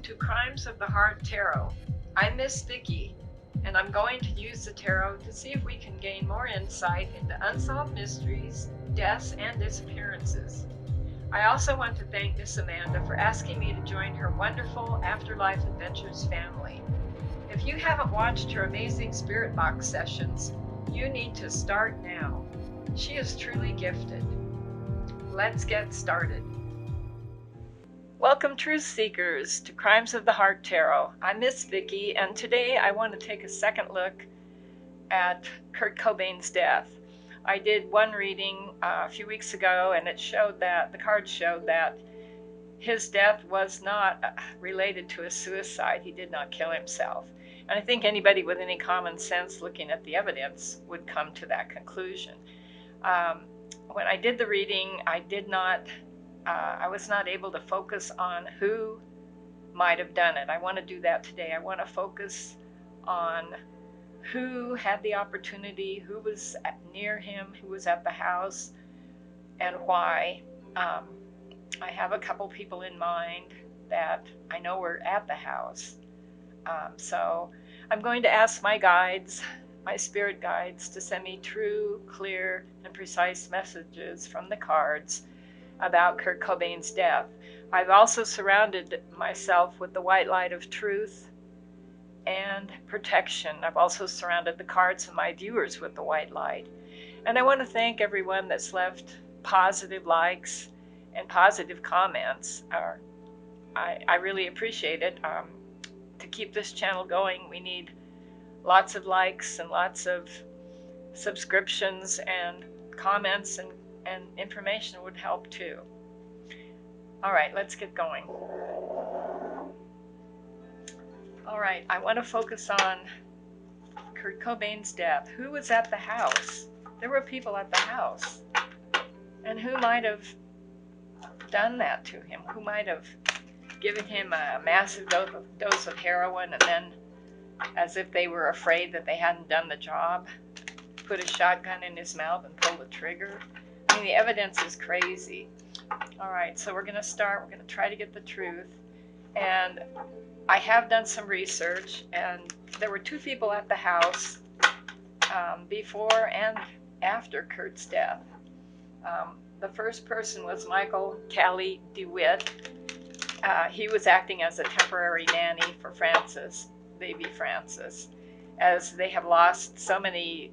to Crimes of the Heart Tarot. I'm Miss Vicki, and I'm going to use the tarot to see if we can gain more insight into unsolved mysteries, deaths, and disappearances. I also want to thank Miss Amanda for asking me to join her wonderful Afterlife Adventures family. If you haven't watched her amazing Spirit Box sessions, you need to start now. She is truly gifted. Let's get started. Welcome, Truth Seekers, to Crimes of the Heart Tarot. I'm Miss Vicki, and today I want to take a second look at Kurt Cobain's death. I did one reading a few weeks ago, and it showed that the cards showed that his death was not related to a suicide. He did not kill himself. And I think anybody with any common sense looking at the evidence would come to that conclusion. When I did the reading, I was not able to focus on who might have done it. I want to do that today. I want to focus on who had the opportunity, who was near him, who was at the house, and why. I have a couple people in mind that I know were at the house. So I'm going to ask my guides, my spirit guides, to send me true, clear, and precise messages from the cards about Kurt Cobain's death. I've also surrounded myself with the white light of truth and protection. I've also surrounded the cards of my viewers with the white light. And I want to thank everyone that's left positive likes and positive comments. I really appreciate it. To keep this channel going, we need lots of likes and lots of subscriptions, and comments and information would help too. All right, let's get going. All right, I want to focus on Kurt Cobain's death. Who was at the house? There were people at the house. And who might have done that to him? Who might have given him a massive dose of heroin, and then, as if they were afraid that they hadn't done the job, put a shotgun in his mouth and pull the trigger? I mean, the evidence is crazy. All right, so we're going to start. We're going to try to get the truth. And I have done some research, and there were two people at the house before and after Kurt's death. The first person was Michael Callie Dewitt. He was acting as a temporary nanny for Francis, baby Francis, as they have lost so many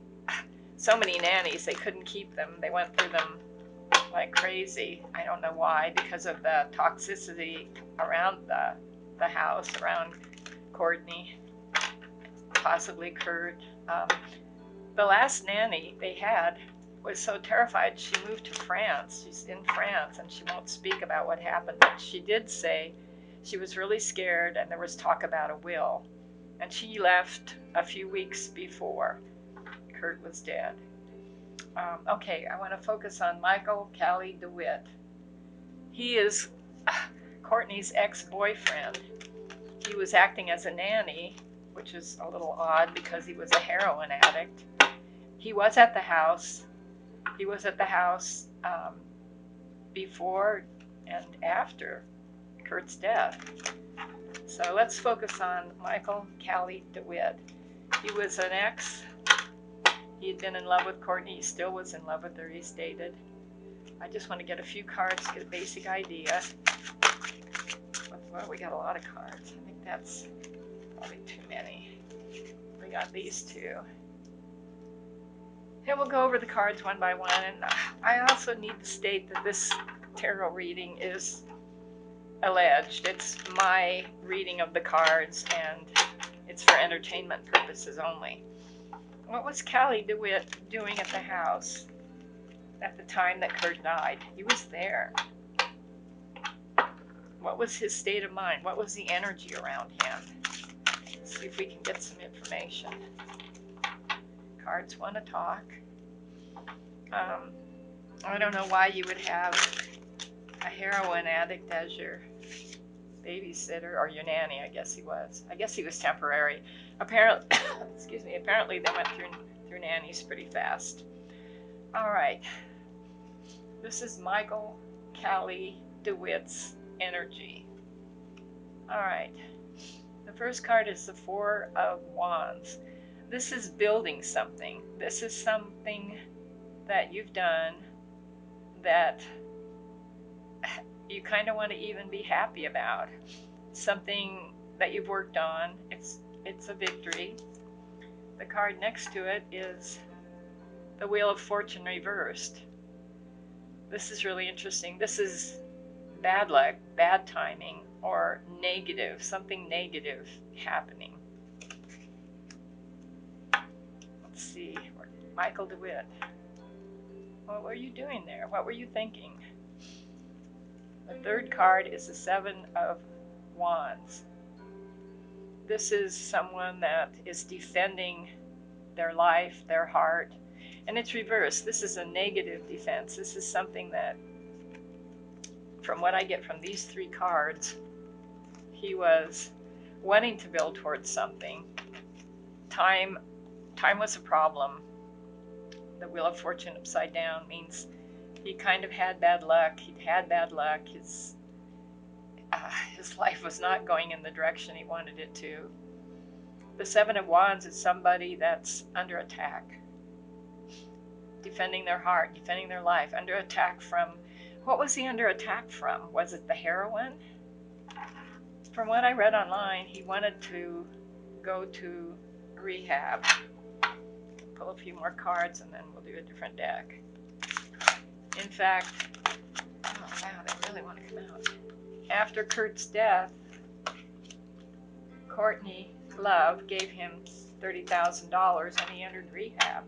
nannies, they couldn't keep them. They went through them like crazy. I don't know why, because of the toxicity around the house, around Courtney, possibly Kurt. The last nanny they had was so terrified she moved to France. She's in France, and she won't speak about what happened, but she did say she was really scared, and there was talk about a will. And she left a few weeks before Kurt was dead. Okay, I want to focus on Michael Callie Dewitt. He is Courtney's ex-boyfriend. He was acting as a nanny, which is a little odd because he was a heroin addict. He was at the house. He was at the house before and after Kurt's death. So let's focus on Michael Callie Dewitt. He was an ex. He had been in love with Courtney. He still was in love with her, he stated. I just want to get a few cards to get a basic idea. Well, we got a lot of cards. I think that's probably too many. We got these two. And we'll go over the cards one by one. And I also need to state that this tarot reading is alleged. It's my reading of the cards, and it's for entertainment purposes only. What was Callie Dewitt doing at the house at the time that Kurt died? He was there. What was his state of mind? What was the energy around him? Let's see if we can get some information. Cards want to talk. I don't know why you would have a heroin addict as your babysitter, or your nanny. I guess he was. I guess he was temporary. Apparently, excuse me. Apparently, they went through nannies pretty fast. All right. This is Michael Callie DeWitt's energy. All right. The first card is the Four of Wands. This is building something. This is something that you've done that you kind of want to even be happy about. Something that you've worked on. It's a victory. The card next to it is the Wheel of Fortune reversed. This is really interesting. This is bad luck, bad timing, or negative, something negative happening. Let's see, Michael Dewitt. What were you doing there? What were you thinking? The third card is the Seven of Wands. This is someone that is defending their life, their heart, and it's reversed. This is a negative defense. This is something that, from what I get from these three cards, he was wanting to build towards something. Time was a problem. The Wheel of Fortune upside down means he kind of had bad luck. He'd had bad luck. His life was not going in the direction he wanted it to. The Seven of Wands is somebody that's under attack, defending their heart, defending their life, under attack from, what was he under attack from? Was it the heroin? From what I read online, he wanted to go to rehab. Pull a few more cards and then we'll do a different deck. In fact, oh wow, they really want to come out. After Kurt's death, Courtney Love gave him $30,000 and he entered rehab.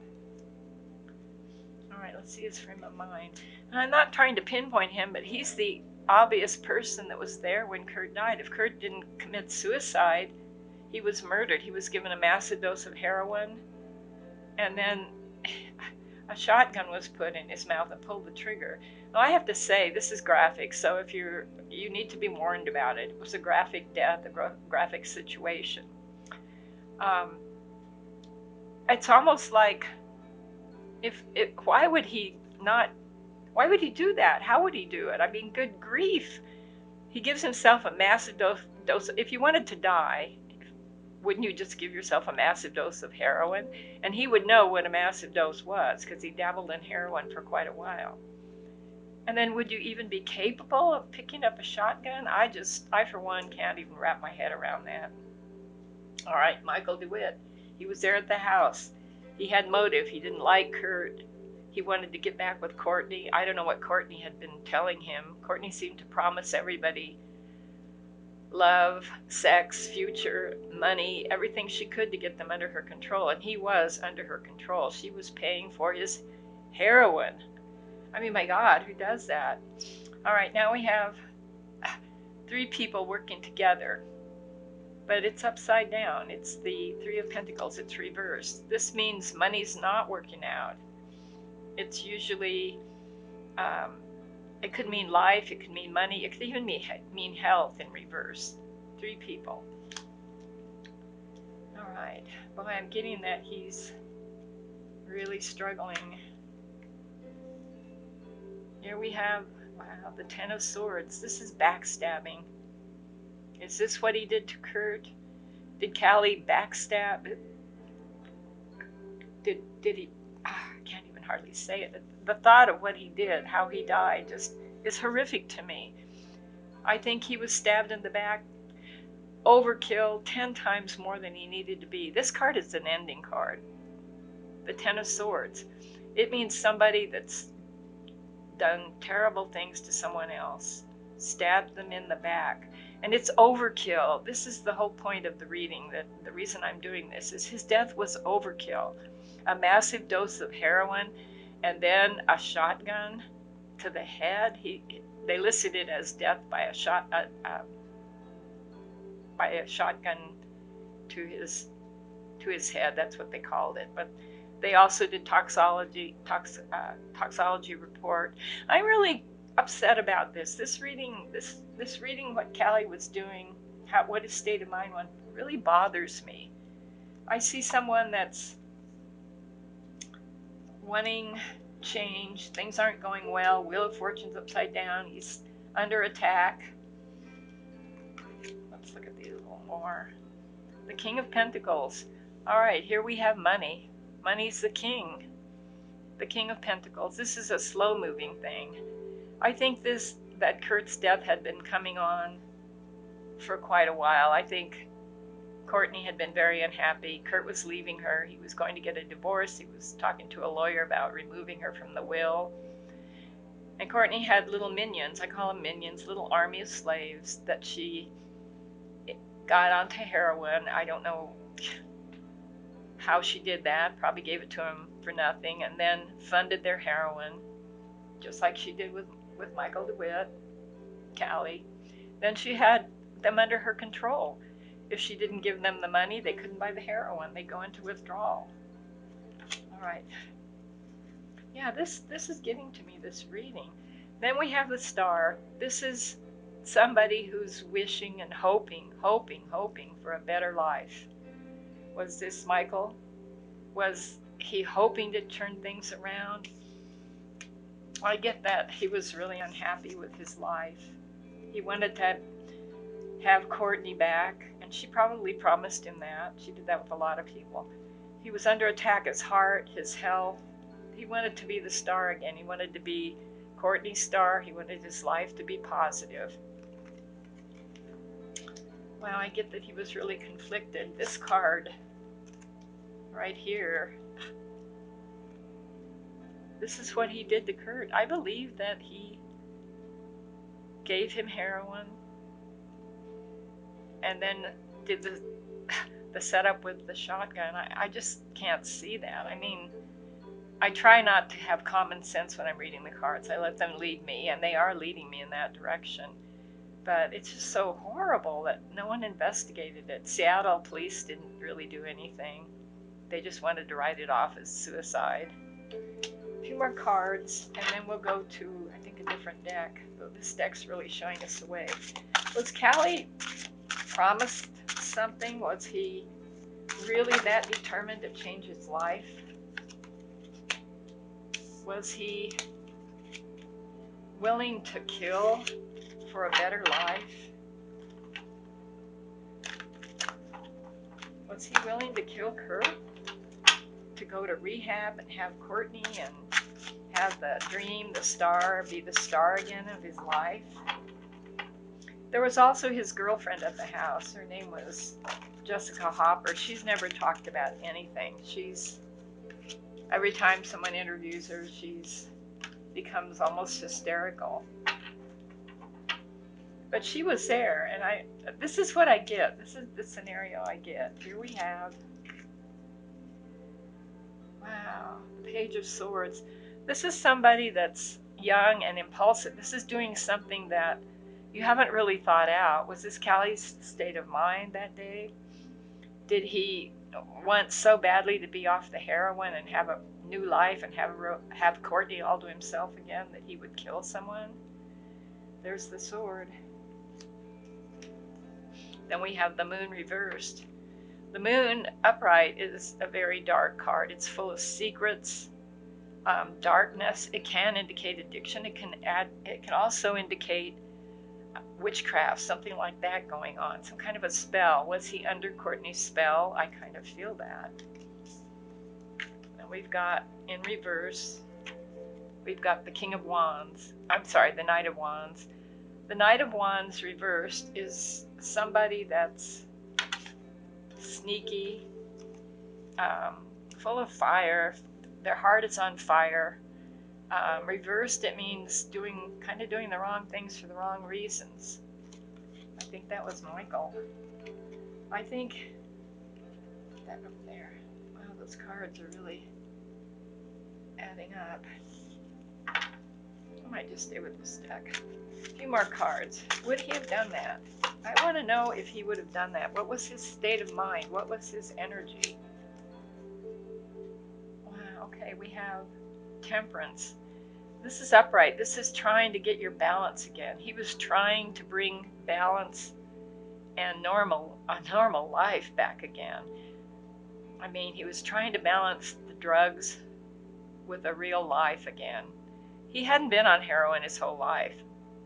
All right, let's see his frame of mind. And I'm not trying to pinpoint him, but he's the obvious person that was there when Kurt died. If Kurt didn't commit suicide, he was murdered. He was given a massive dose of heroin, and then a shotgun was put in his mouth and pulled the trigger. Now, I have to say, this is graphic, so if you need to be warned about it. It was a graphic death, a graphic situation. It's almost like, why would he do that? How would he do it? I mean, good grief. He gives himself a massive dose. If you wanted to die, wouldn't you just give yourself a massive dose of heroin? And he would know what a massive dose was because he dabbled in heroin for quite a while. And then would you even be capable of picking up a shotgun? I for one, can't even wrap my head around that. All right, Michael Dewitt. He was there at the house. He had motive. He didn't like Kurt. He wanted to get back with Courtney. I don't know what Courtney had been telling him. Courtney seemed to promise everybody love, sex, future, money, everything she could to get them under her control. And he was under her control. She was paying for his heroin. I mean, my God, who does that? All right, now we have three people working together. But it's upside down. It's the Three of Pentacles. It's reversed. This means money's not working out. It's usually, it could mean life, it could mean money, it could even mean health in reverse. Three people. All right. Boy, I'm getting that he's really struggling. Here we have, wow, the Ten of Swords. This is backstabbing. Is this what he did to Kurt? Did Callie backstab? Did he? I can't even hardly say it. The thought of what he did, how he died, just is horrific to me. I think he was stabbed in the back, overkill 10 times more than he needed to be. This card is an ending card. The Ten of Swords. It means somebody that's done terrible things to someone else, stabbed them in the back. And it's overkill. This is the whole point of the reading. That the reason I'm doing this is his death was overkill. A massive dose of heroin and then a shotgun to the head. They listed it as death by a shotgun to his head. That's what they called it. But they also did toxology report. I'm really upset about this. This reading, what Callie was doing, what his state of mind was, really bothers me. I see someone that's wanting change. Things aren't going well. Wheel of Fortune's upside down. He's under attack. Let's look at these a little more. The King of Pentacles. All right, here we have money. Money's the king. The King of Pentacles. This is a slow-moving thing. I think that Kurt's death had been coming on for quite a while. I think Courtney had been very unhappy. Kurt was leaving her. He was going to get a divorce. He was talking to a lawyer about removing her from the will. And Courtney had little minions, I call them minions, little army of slaves that she got onto heroin. I don't know how she did that, probably gave it to him for nothing, and then funded their heroin, just like she did with Michael Dewitt, Callie. Then she had them under her control. If she didn't give them the money, they couldn't buy the heroin. They'd go into withdrawal. All right. Yeah, this is getting to me, this reading. Then we have the Star. This is somebody who's wishing and hoping for a better life. Was this Michael? Was he hoping to turn things around? I get that he was really unhappy with his life. He wanted to have Courtney back, and she probably promised him that. She did that with a lot of people. He was under attack, his heart, his health. He wanted to be the Star again. He wanted to be Courtney's Star. He wanted his life to be positive. Well, I get that he was really conflicted. This card right here, this is what he did to Kurt. I believe that he gave him heroin and then did the setup with the shotgun. I just can't see that. I mean, I try not to have common sense when I'm reading the cards. I let them lead me, and they are leading me in that direction. But it's just so horrible that no one investigated it. Seattle police didn't really do anything. They just wanted to write it off as suicide. A few more cards, and then we'll go to, I think, a different deck. Though this deck's really showing us the way. Was Callie promised something? Was he really that determined to change his life? Was he willing to kill for a better life? Was he willing to kill Kurt? To go to rehab and have Courtney and have the dream, the Star, be the Star again of his life? There was also his girlfriend at the house. Her name was Jessica Hopper. She's never talked about anything. Every time someone interviews her, she's becomes almost hysterical. But she was there, and this is what I get. This is the scenario I get. Here we have, wow, the Page of Swords. This is somebody that's young and impulsive. This is doing something that you haven't really thought out. Was this Callie's state of mind that day? Did he want so badly to be off the heroin and have a new life and have Courtney all to himself again that he would kill someone? There's the sword. Then we have the Moon reversed. The Moon upright is a very dark card. It's full of secrets, darkness. It can indicate addiction. It can also indicate witchcraft, something like that going on, some kind of a spell. Was he under Courtney's spell? I kind of feel that. And we've got in reverse, we've got the King of Wands. I'm sorry, the Knight of Wands. The Knight of Wands reversed is somebody that's sneaky, full of fire. Their heart is on fire. Reversed, it means kind of doing the wrong things for the wrong reasons. I think that was Michael. I think that up there. Wow, those cards are really adding up. I might just stay with this deck. A few more cards. Would he have done that? I want to know if he would have done that. What was his state of mind? What was his energy? Wow, okay, we have Temperance. This is upright. This is trying to get your balance again. He was trying to bring balance and a normal life back again. I mean, he was trying to balance the drugs with a real life again. He hadn't been on heroin his whole life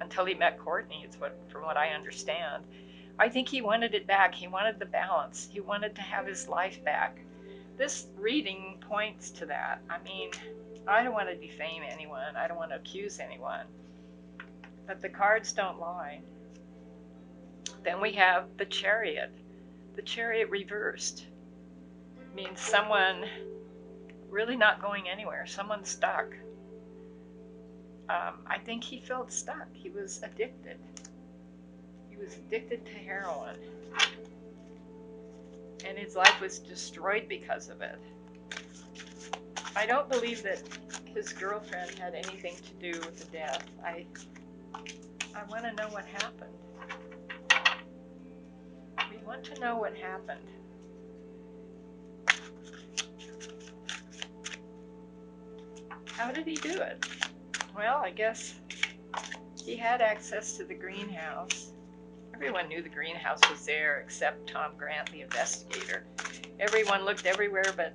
until he met Courtney, from what I understand. I think he wanted it back. He wanted the balance. He wanted to have his life back. This reading points to that. I mean, I don't want to defame anyone. I don't want to accuse anyone. But the cards don't lie. Then we have the Chariot. The Chariot reversed means someone really not going anywhere. Someone stuck. I think he felt stuck. He was addicted. He was addicted to heroin. And his life was destroyed because of it. I don't believe that his girlfriend had anything to do with the death. I want to know what happened. We want to know what happened. How did he do it? Well, I guess he had access to the greenhouse. Everyone knew the greenhouse was there except Tom Grant, the investigator. Everyone looked everywhere but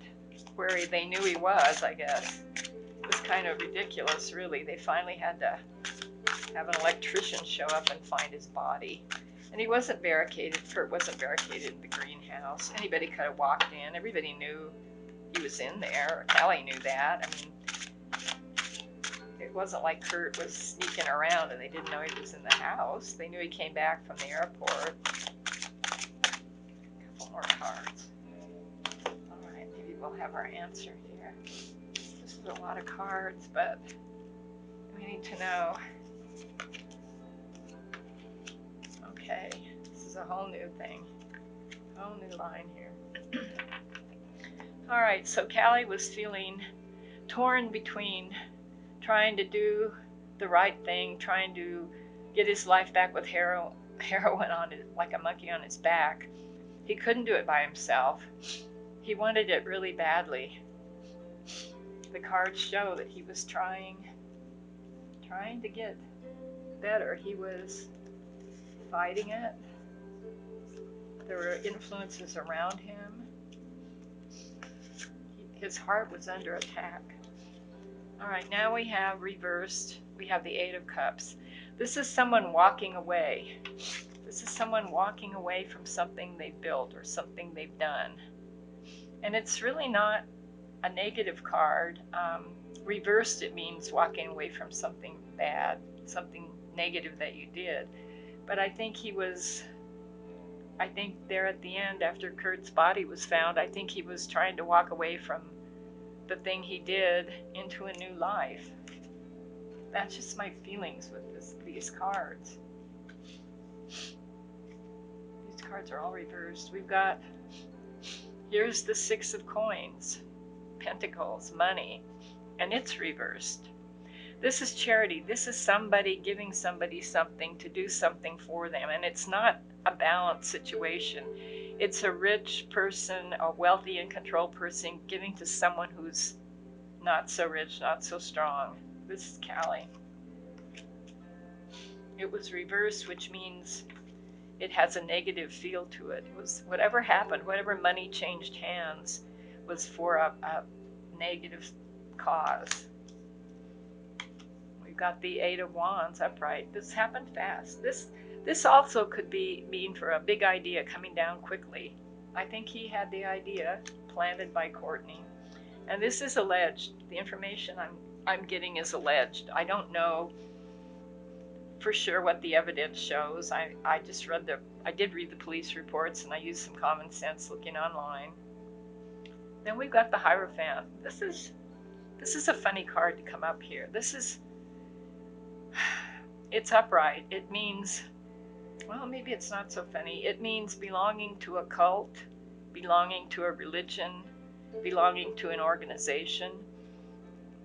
where they knew he was, I guess. It was kind of ridiculous, really. They finally had to have an electrician show up and find his body. And he wasn't barricaded. Kurt wasn't barricaded in the greenhouse. Anybody could have walked in. Everybody knew he was in there. Callie knew that. I mean, it wasn't like Kurt was sneaking around and they didn't know he was in the house. They knew he came back from the airport. A couple more cards. All right, maybe we'll have our answer here. This is a lot of cards, but we need to know. Okay, this is a whole new thing. Whole new line here. All right, so Callie was feeling torn between trying to do the right thing, trying to get his life back with heroin on it, like a monkey on his back. He couldn't do it by himself. He wanted it really badly. The cards show that he was trying to get better. He was fighting it. There were influences around him. His heart was under attack. All right, now we have reversed. We have the Eight of Cups. This is someone walking away. This is someone walking away from something they've built or something they've done. And it's really not a negative card. Reversed, it means walking away from something bad, something negative that you did. But I think there at the end, after Kurt's body was found, I think he was trying to walk away from the thing he did into a new life. That's just my feelings with these cards. These cards are all reversed. We've got, here's the Six of Coins, Pentacles, money, and it's reversed. This is charity. This is somebody giving somebody something to do something for them, and it's not a balanced situation. It's a rich person, a wealthy and controlled person giving to someone who's not so rich, not so strong. This is Callie. It was reversed, which means it has a negative feel to it. It was whatever happened, whatever money changed hands was for a negative cause. We've got the Eight of Wands upright. This happened fast. This also could mean for a big idea coming down quickly. I think he had the idea planted by Courtney. And this is alleged. The information I'm getting is alleged. I don't know for sure what the evidence shows. I did read the police reports and I used some common sense looking online. Then we've got the Hierophant. This is a funny card to come up here. It's upright. It means, well, maybe it's not so funny. It means belonging to a cult, belonging to a religion, belonging to an organization.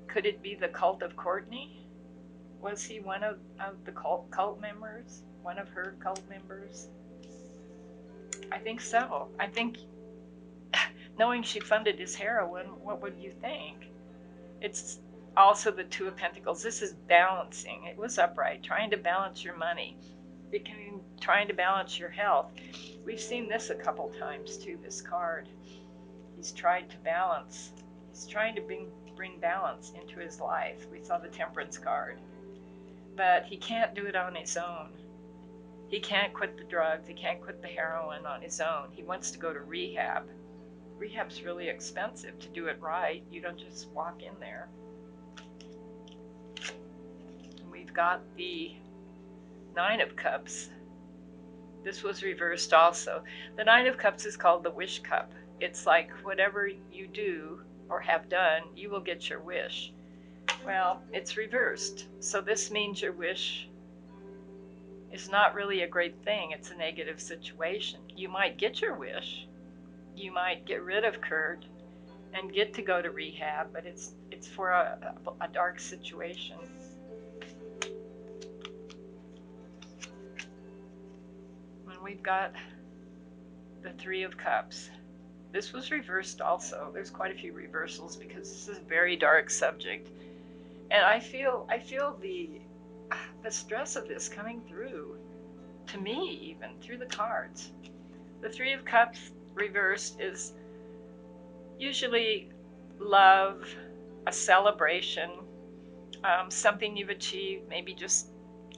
Could it be the cult of Courtney? Was he one of the cult members? One of her cult members? I think so. I think, knowing she funded his heroin, what would you think? It's also the Two of Pentacles. This is balancing. It was upright, trying to balance your money. It can be trying to balance your health. We've seen this a couple times too, this card. He's tried to balance. He's trying to bring balance into his life. We saw the Temperance card. But he can't do it on his own. He can't quit the drugs. He can't quit the heroin on his own. He wants to go to rehab. Rehab's really expensive to do it right. You don't just walk in there. And we've got the Nine of Cups. This was reversed also. The Nine of Cups is called the Wish Cup. It's like whatever you do or have done, you will get your wish. Well, it's reversed. So this means your wish is not really a great thing. It's a negative situation. You might get your wish. You might get rid of Kurt and get to go to rehab, but it's for a dark situation. And we've got the Three of Cups. This was reversed also. There's quite a few reversals because this is a very dark subject. And I feel the stress of this coming through, to me even, through the cards. The Three of Cups reversed is usually love, a celebration, something you've achieved, maybe just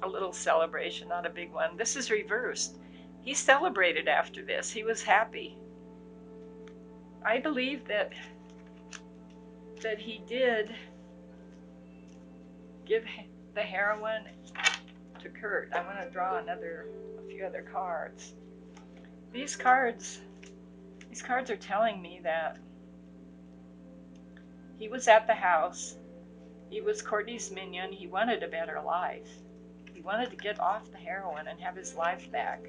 a little celebration, not a big one. This is reversed. He celebrated after this. He was happy. I believe that he did give the heroin to Kurt. I want to draw a few other cards. These cards are telling me that he was at the house. He was Courtney's minion. He wanted a better life. He wanted to get off the heroin and have his life back.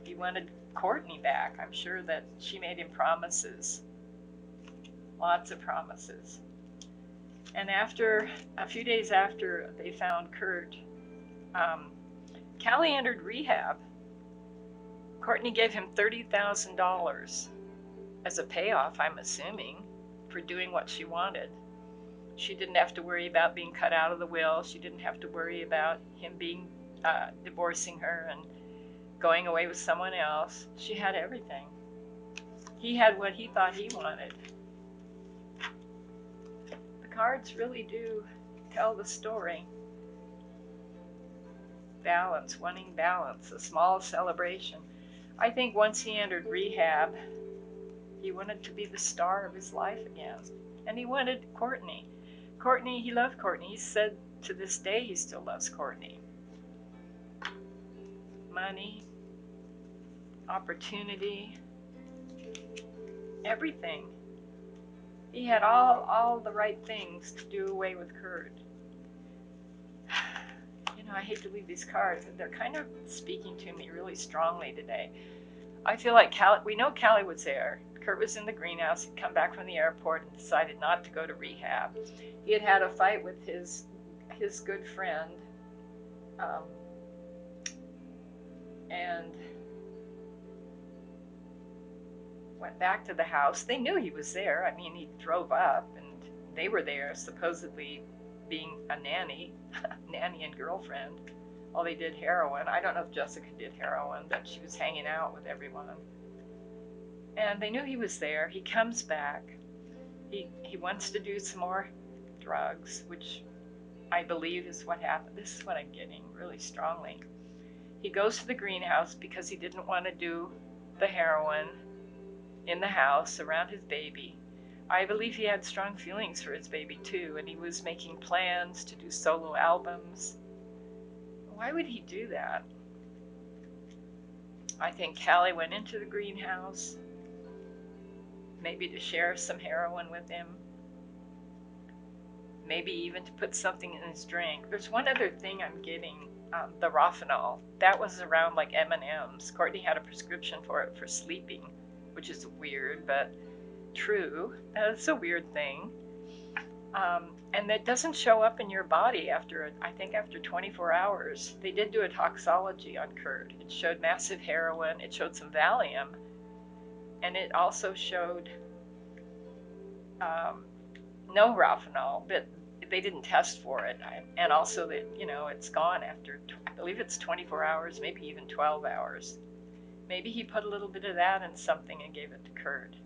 He wanted Courtney back. I'm sure that she made him promises. Lots of promises. And a few days after they found Kurt, Callie entered rehab. Courtney gave him $30,000 as a payoff, I'm assuming, for doing what she wanted. She didn't have to worry about being cut out of the will. She didn't have to worry about him divorcing her and going away with someone else. She had everything. He had what he thought he wanted. The cards really do tell the story. Balance, wanting balance, a small celebration. I think once he entered rehab, he wanted to be the star of his life again. And he wanted Courtney. He loved Courtney. He said to this day he still loves Courtney. Money, opportunity, everything. He had all the right things to do away with Kurt. I hate to leave these cards, but they're kind of speaking to me really strongly today. I feel like we know Callie was there. Kurt was in the greenhouse. He'd come back from the airport and decided not to go to rehab. He had had a fight with his good friend, and went back to the house. They knew he was there. I mean, he drove up, and they were there, supposedly being a nanny and girlfriend. Well, they did heroin. I don't know if Jessica did heroin, but she was hanging out with everyone. And they knew he was there. He comes back. He wants to do some more drugs, which I believe is what happened. This is what I'm getting really strongly. He goes to the greenhouse because he didn't want to do the heroin in the house around his baby. I believe he had strong feelings for his baby too, and he was making plans to do solo albums. Why would he do that? I think Callie went into the greenhouse, maybe to share some heroin with him, maybe even to put something in his drink. There's one other thing I'm getting, the Rofinol. That was around like M&Ms. Courtney had a prescription for it for sleeping, which is weird, but true. That's a weird thing. And that doesn't show up in your body after 24 hours. They did do a toxology on Kurt. It showed massive heroin. It showed some Valium. And it also showed no Rofinol, but they didn't test for it. And also that, it's gone after, I believe it's 24 hours, maybe even 12 hours. Maybe he put a little bit of that in something and gave it to Kurt.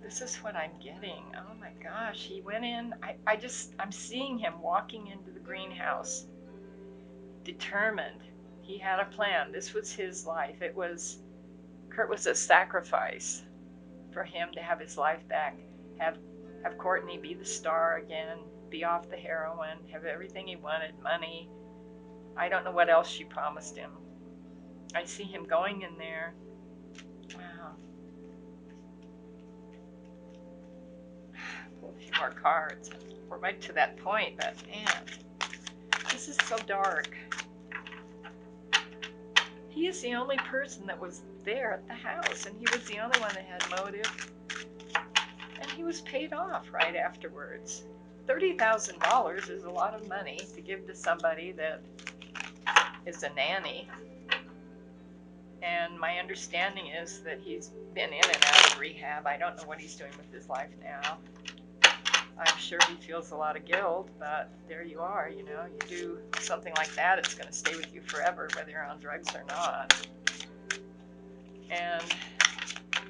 This is what I'm getting. Oh my gosh, he went in. I'm seeing him walking into the greenhouse, determined. He had a plan. This was his life. Kurt was a sacrifice for him to have his life back, have Courtney be the star again, be off the heroin, have everything he wanted, money. I don't know what else she promised him. I see him going in there. Wow. Pull a few more cards. We're right to that point, but man, this is so dark. He is the only person that was there at the house, and he was the only one that had motive. And he was paid off right afterwards. $30,000 is a lot of money to give to somebody that is a nanny. And my understanding is that he's been in and out of rehab. I don't know what he's doing with his life now. I'm sure he feels a lot of guilt, but there you are, you know. You do something like that, it's going to stay with you forever, whether you're on drugs or not. And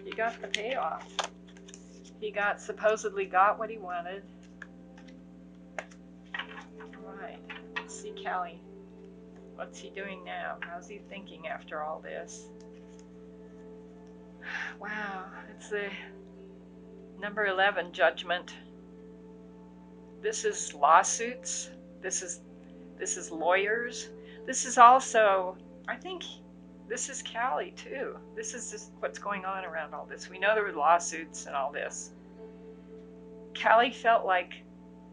he got the payoff. He supposedly got what he wanted. Right. Let's see Callie. What's he doing now? How's he thinking after all this? Wow. It's the number 11, judgment. This is lawsuits. This is lawyers. This is also, I think, this is Callie too. This is just what's going on around all this. We know there were lawsuits and all this. Callie felt like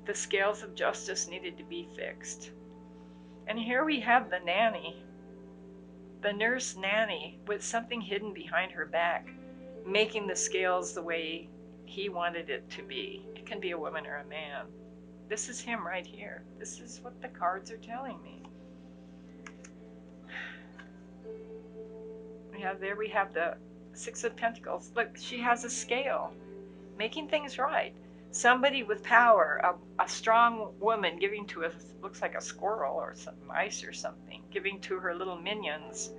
the scales of justice needed to be fixed. And here we have the nanny, the nurse nanny, with something hidden behind her back, making the scales the way he wanted it to be. It can be a woman or a man. This is him right here. This is what the cards are telling me. There we have the Six of Pentacles. Look, she has a scale, making things right. Somebody with power, a strong woman giving to looks like a squirrel or some mice or something, giving to her little minions,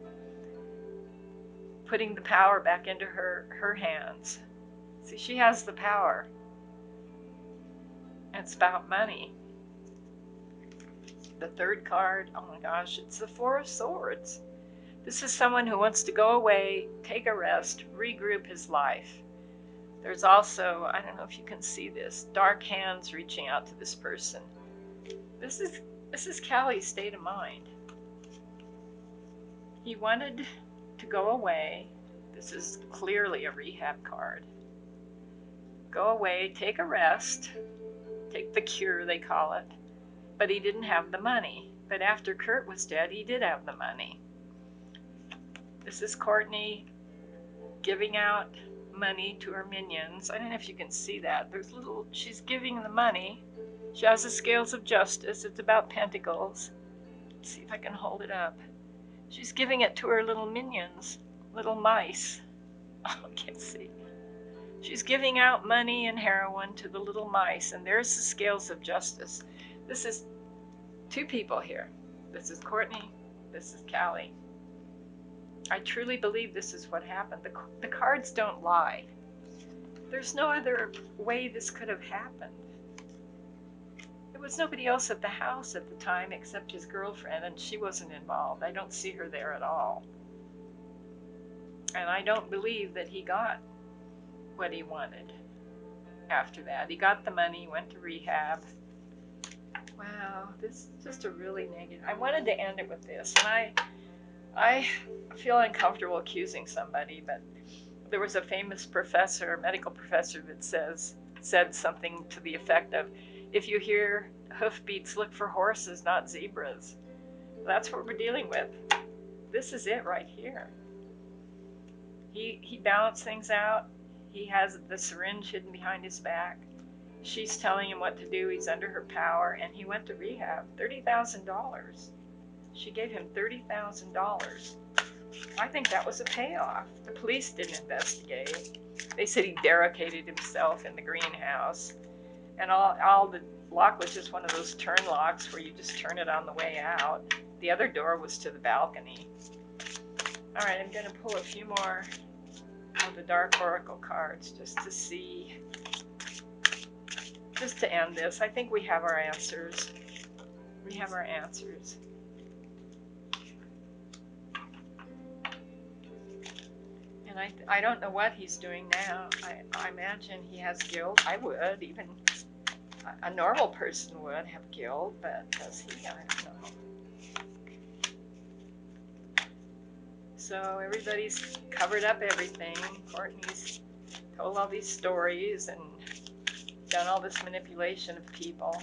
putting the power back into her hands. See, she has the power. It's about money. The third card, oh my gosh, it's the Four of Swords. This is someone who wants to go away, take a rest, regroup his life. There's also, I don't know if you can see this, dark hands reaching out to this person. This is Callie's state of mind. He wanted to go away. This is clearly a rehab card. Go away, take a rest, take the cure, they call it. But he didn't have the money. But after Kurt was dead, he did have the money. This is Courtney giving out money to her minions. I don't know if you can see that. She's giving the money. She has the scales of justice. It's about pentacles. Let's see if I can hold it up. She's giving it to her little minions, little mice. Oh, I can't see. She's giving out money and heroin to the little mice, and there's the scales of justice. This is two people here. This is Courtney. This is Callie. I truly believe this is what happened. The cards don't lie. There's no other way this could have happened. There was nobody else at the house at the time except his girlfriend, and she wasn't involved. I don't see her there at all. And I don't believe that he got what he wanted after that. He got the money, went to rehab. Wow, this is just a really negative. I wanted to end it with this, and I feel uncomfortable accusing somebody, but there was a famous professor, medical professor, that said something to the effect of, if you hear hoofbeats, look for horses, not zebras. That's what we're dealing with. This is it right here. He balanced things out. He has the syringe hidden behind his back. She's telling him what to do. He's under her power, and he went to rehab. $30,000. She gave him $30,000. I think that was a payoff. The police didn't investigate. They said he barricaded himself in the greenhouse, and all the lock was just one of those turn locks where you just turn it on the way out. The other door was to the balcony. All right, I'm going to pull a few more of the Dark Oracle cards just to see, just to end this. I think we have our answers. We have our answers. And I don't know what he's doing now. I imagine he has guilt. I would. Even a normal person would have guilt, but does he? I don't know. So everybody's covered up everything. Courtney's told all these stories and done all this manipulation of people.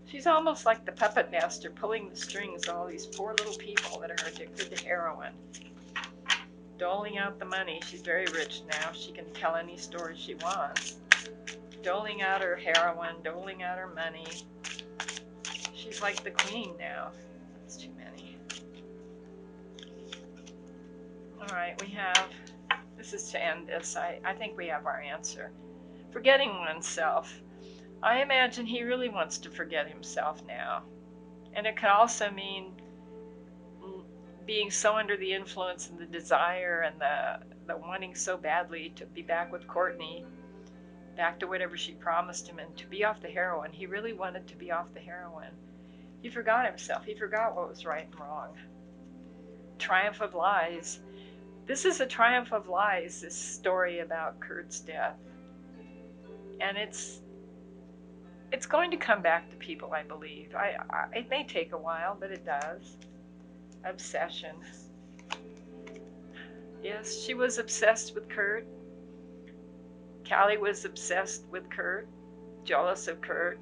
She's almost like the puppet master, pulling the strings of all these poor little people that are addicted to heroin. Doling out the money. She's very rich now. She can tell any story she wants. Doling out her heroin, doling out her money. She's like the queen now. That's too many. All right, we have, this is to end this. I think we have our answer. Forgetting oneself. I imagine he really wants to forget himself now. And it could also mean being so under the influence and the desire and the wanting so badly to be back with Courtney, back to whatever she promised him, and to be off the heroin. He really wanted to be off the heroin. He forgot himself. He forgot what was right and wrong. Triumph of lies. This is a triumph of lies, this story about Kurt's death. And it's going to come back to people, I believe. It may take a while, but it does. Obsession. Yes, she was obsessed with Kurt. Callie was obsessed with Kurt, jealous of Kurt.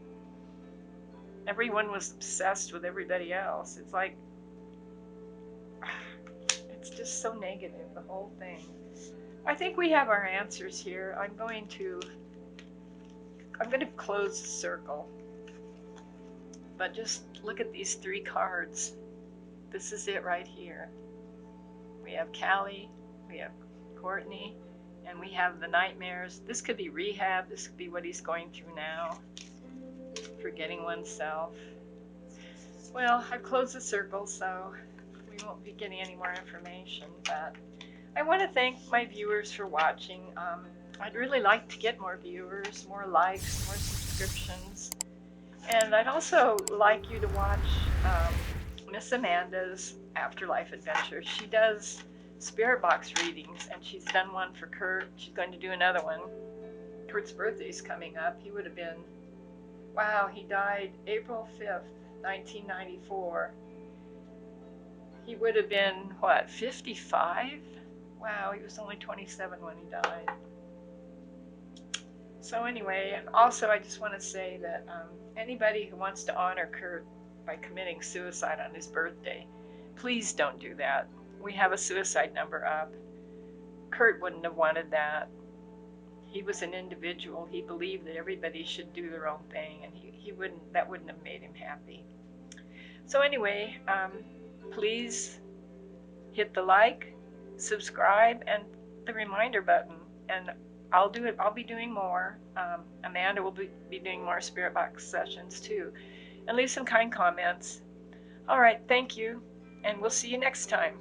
Everyone was obsessed with everybody else. It's like, it's just so negative, the whole thing. I think we have our answers here. I'm going to close the circle. But just look at these 3 cards. This is it right here. We have Callie, we have Courtney, and we have the nightmares. This could be rehab. This could be what he's going through now. Forgetting oneself. Well, I've closed the circle, so we won't be getting any more information. But I want to thank my viewers for watching. I'd really like to get more viewers, more likes, more subscriptions. And I'd also like you to watch Miss Amanda's Afterlife Adventure. She does spirit box readings, and she's done one for Kurt. She's going to do another one. Kurt's birthday's coming up. He would have been, wow, he died April 5th, 1994. He would have been, what, 55? Wow, he was only 27 when he died. So anyway, also I just want to say that anybody who wants to honor Kurt by committing suicide on his birthday, please don't do that. We have a suicide number up. Kurt wouldn't have wanted that. He was an individual. He believed that everybody should do their own thing, and that wouldn't have made him happy. So anyway, please hit the like, subscribe, and the reminder button, and I'll be doing more. Amanda will be doing more spirit box sessions too. And leave some kind comments. All right, thank you, and we'll see you next time.